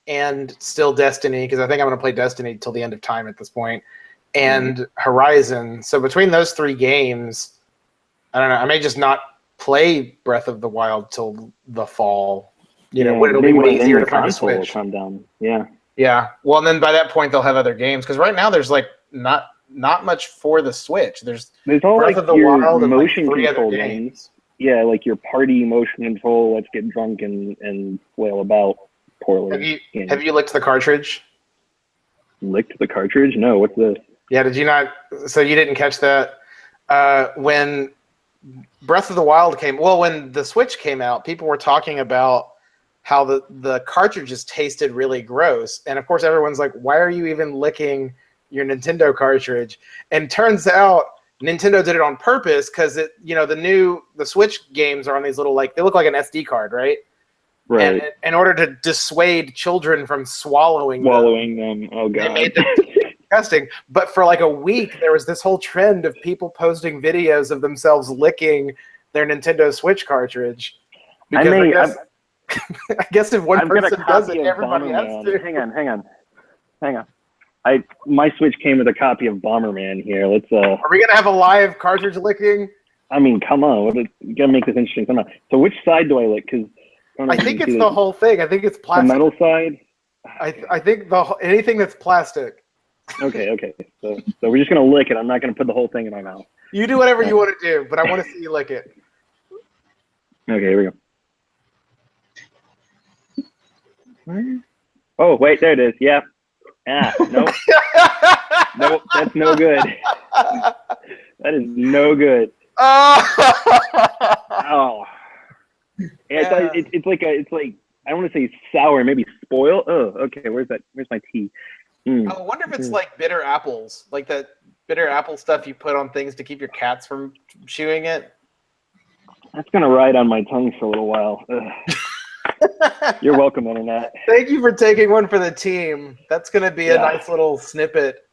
and still Destiny, because I think I'm going to play Destiny till the end of time at this point, and Horizon. So between those 3 games, I don't know. I may just not play Breath of the Wild till the fall. It'll be way easier to find a Switch. Come down. Yeah. Yeah. Well, and then by that point they'll have other games because right now there's like not much for the Switch. There's all Breath like of the your Wild and like motion 3 other control games. Yeah, like your party motion control. Let's get drunk and flail about poorly. Have you licked the cartridge? Licked the cartridge? No. What's this? Yeah. Did you not? So you didn't catch that when Breath of the Wild when the Switch came out, people were talking about how the cartridges tasted really gross. And of course, everyone's like, why are you even licking your Nintendo cartridge? And turns out Nintendo did it on purpose because the Switch games are on these little, like, they look like an SD card, right? Right. And in order to dissuade children from swallowing them. Oh, God. They made them disgusting. But for like a week, there was this whole trend of people posting videos of themselves licking their Nintendo Switch cartridge. Because I guess if one person does it, everybody has to. Hang on. My Switch came with a copy of Bomberman here. Let's. Are we gonna have a live cartridge licking? I mean, come on. You gotta make this interesting somehow. So which side do I lick? Because I think it's the whole thing. I think it's plastic. The metal side. I think anything that's plastic. Okay. So we're just gonna lick it. I'm not gonna put the whole thing in my mouth. You do whatever you want to do, but I want to see you lick it. Okay, here we go. Oh, wait, there it is. Yeah. Nope. Nope, that's no good. That is no good. Oh. Yeah. It's like I don't want to say sour, maybe spoil. Oh, okay. Where's my tea? I wonder if it's like bitter apples, like that bitter apple stuff you put on things to keep your cats from chewing it. That's gonna ride on my tongue for a little while. You're welcome, Internet. Thank you for taking one for the team. That's going to be a nice little snippet.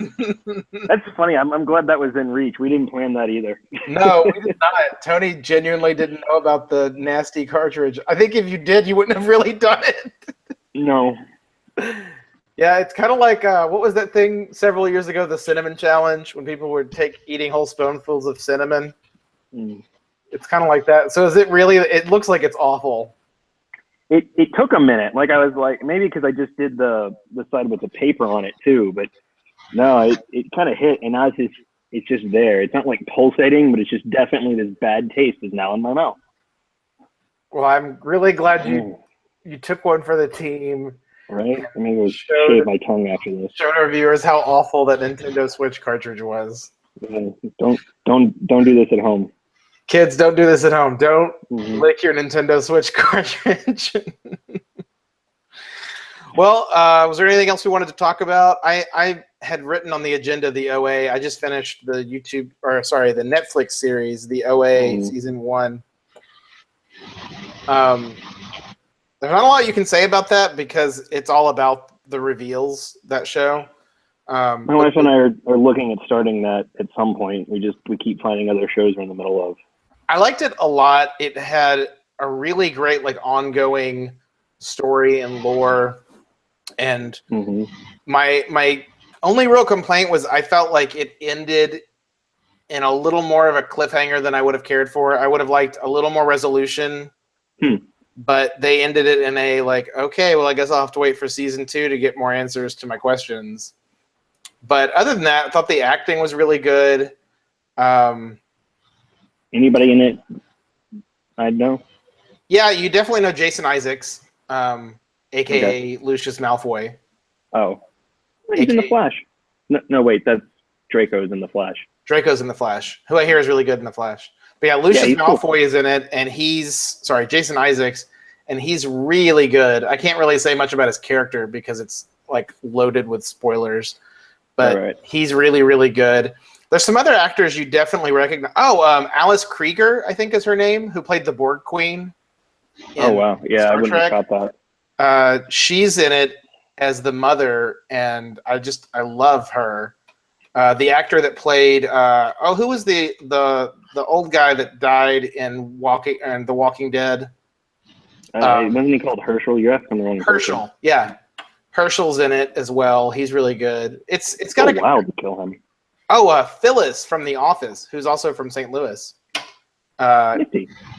That's funny. I'm glad that was in reach. We didn't plan that either. No, we did not. Tony genuinely didn't know about the nasty cartridge. I think if you did, you wouldn't have really done it. No. Yeah, it's kind of like, what was that thing several years ago, the cinnamon challenge, when people would eating whole spoonfuls of cinnamon? It's kind of like that. So is it really, it looks like it's awful. It took a minute. Like I was like, maybe because I just did the side with the paper on it too, but no, it kind of hit, and now it's just there. It's not like pulsating, but it's just definitely this bad taste is now in my mouth. Well, I'm really glad you took one for the team. Right? I mean, it was shave my tongue after this. Showed our viewers how awful that Nintendo Switch cartridge was. Don't do this at home. Kids, don't do this at home. Don't lick your Nintendo Switch cartridge. Well, was there anything else we wanted to talk about? I had written on the agenda the OA. I just finished the the Netflix series, the OA season 1. There's not a lot you can say about that because it's all about the reveals, that show. My wife and I are looking at starting that at some point. We keep finding other shows we're in the middle of. I liked it a lot. It had a really great ongoing story and lore. And my only real complaint was I felt like it ended in a little more of a cliffhanger than I would have cared for. I would have liked a little more resolution. But they ended it in a okay, well, I guess I'll have to wait for season 2 to get more answers to my questions. But other than that, I thought the acting was really good. Anybody in it I know? Yeah, you definitely know Jason Isaacs, a.k.a. Lucius Malfoy. Oh. He's in The Flash. No, wait, that's Draco's in The Flash. Draco's in The Flash, who I hear is really good in The Flash. But yeah, Lucius Malfoy is in it, and Jason Isaacs, and he's really good. I can't really say much about his character because it's loaded with spoilers, but he's really, really good. There's some other actors you definitely recognize. Alice Krieger, I think is her name, who played the Borg Queen. Oh, wow. Yeah, I wouldn't have caught that. She's in it as the mother, and I love her. The actor that played who was the old guy that died in The Walking Dead? Wasn't he called Herschel? You're asking the wrong Herschel, person. Yeah. Herschel's in it as well. He's really good. It's got wild to kill him. Phyllis from The Office, who's also from St. Louis,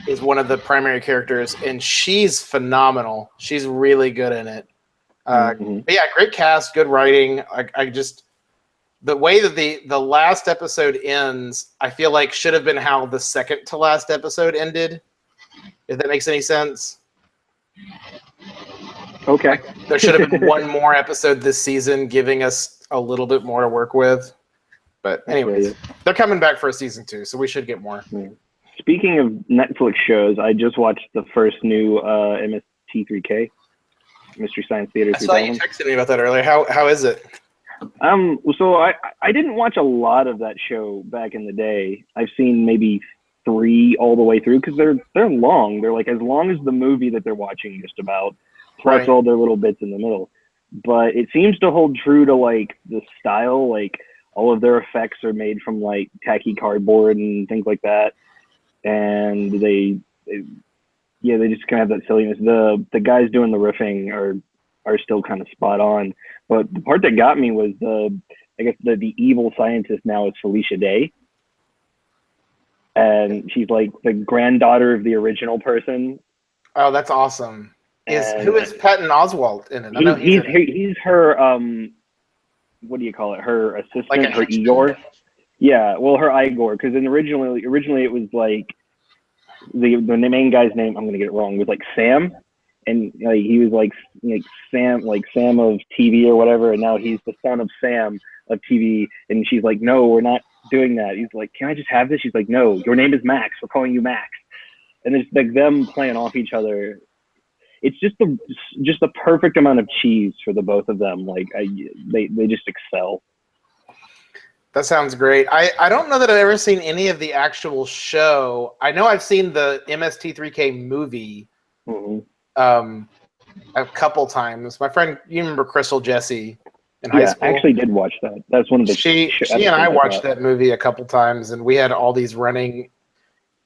is one of the primary characters, and she's phenomenal. She's really good in it. But yeah, great cast, good writing. I just the way that the last episode ends, I feel like should have been how the second to last episode ended. If that makes any sense. Okay. Like, there should have been one more episode this season, giving us a little bit more to work with. But anyways, they're coming back for a season 2, so we should get more. Speaking of Netflix shows, I just watched the first new MST3K, Mystery Science Theater. I saw you texted me about that earlier. How is it? So I didn't watch a lot of that show back in the day. I've seen maybe 3 all the way through because they're long. They're like as long as the movie that they're watching, just about, plus all their little bits in the middle. But it seems to hold true to like the style. Like all of their effects are made from like tacky cardboard and things like that. And they just kind of have that silliness. The guys doing the riffing are still kind of spot on. But the part that got me was the evil scientist now is Felicia Day. And she's like the granddaughter of the original person. Oh, that's awesome. Who is Patton Oswalt in it? I know he's her what do you call it? Her assistant, like her Igor. Yeah, well, her Igor, because originally it was like the main guy's name. I'm gonna get it wrong. Was like Sam, and like he was like Sam of TV or whatever, and now he's the son of Sam of TV. And she's like, no, we're not doing that. He's like, can I just have this? She's like, no, your name is Max. We're calling you Max. And it's like them playing off each other. It's just the perfect amount of cheese for the both of them. Like they just excel. That sounds great. I don't know that I've ever seen any of the actual show. I know I've seen the MST3K movie a couple times. My friend, you remember Crystal Jessie in high school? Yeah, I actually did watch that. That's one of the. She and I watched that movie a couple times, and we had all these running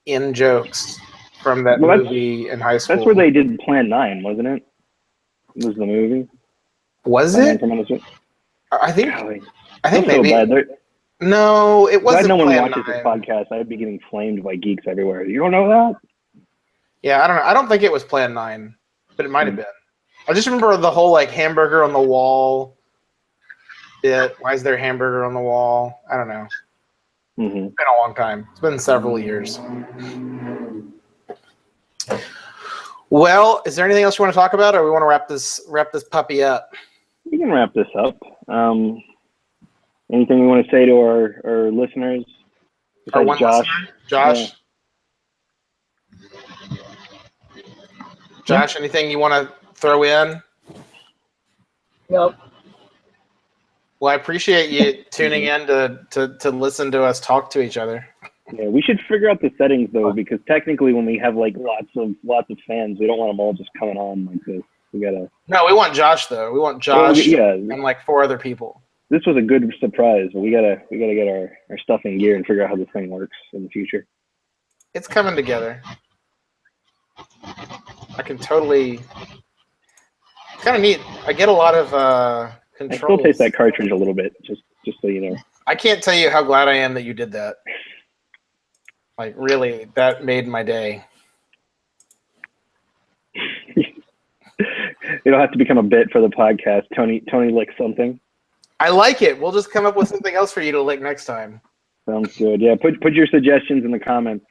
in jokes from that movie in high school. That's where they did Plan 9, wasn't it? Was the movie? Was it? I think maybe. So no, it wasn't. Glad no one watches 9. this podcast. I'd be getting flamed by geeks everywhere. You don't know that? Yeah, I don't know. I don't think it was Plan 9, but it might have been. I just remember the whole like hamburger on the wall bit. Why is there a hamburger on the wall? I don't know. It's been a long time. It's been several years. Well, is there anything else you want to talk about, or we want to wrap this puppy up? We can wrap this up. Anything we want to say to our listeners? Our one Josh? listener? Josh? Yeah. Josh, anything you want to throw in? Nope. Well, I appreciate you tuning in to listen to us talk to each other. Yeah, we should figure out the settings though, because technically, when we have like lots of fans, we don't want them all just coming on like this. We gotta. No, we want Josh though. We want Josh and like 4 other people. This was a good surprise, but we gotta get our stuff in gear and figure out how this thing works in the future. It's coming together. I can totally. It's kind of neat. I get a lot of controls. I still taste that cartridge a little bit, just so you know. I can't tell you how glad I am that you did that. Like, really, that made my day. It'll have to become a bit for the podcast. Tony licks something. I like it. We'll just come up with something else for you to lick next time. Sounds good. Yeah, put your suggestions in the comments.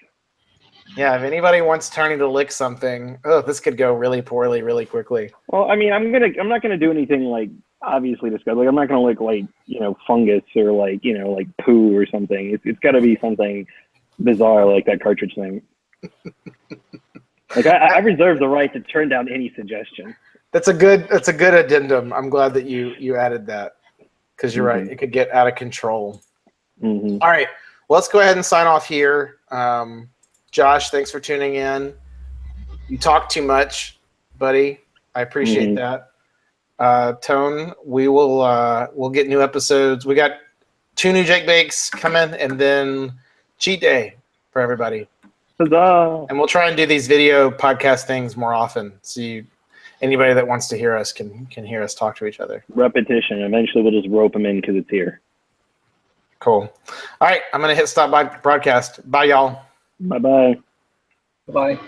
Yeah, if anybody wants Tony to lick something, this could go really poorly really quickly. Well, I mean, I'm not gonna do anything like obviously disgusting. Like, I'm not gonna lick like fungus or like like poo or something. It's got to be something bizarre like that cartridge thing. Like I reserve the right to turn down any suggestion. That's a good addendum. I'm glad that you added that, because you're right. It could get out of control. All right. Well, let's go ahead and sign off here. Josh, thanks for tuning in. You talk too much, buddy. I appreciate that. Tone, we'll get new episodes. We got 2 new Jake Bakes coming, and then cheat day for everybody. Huzzah! And we'll try and do these video podcast things more often, so anybody that wants to hear us can hear us talk to each other. Repetition. Eventually, we'll just rope them in because it's here. Cool. All right, I'm gonna hit stop by broadcast. Bye, y'all. Bye-bye. Bye.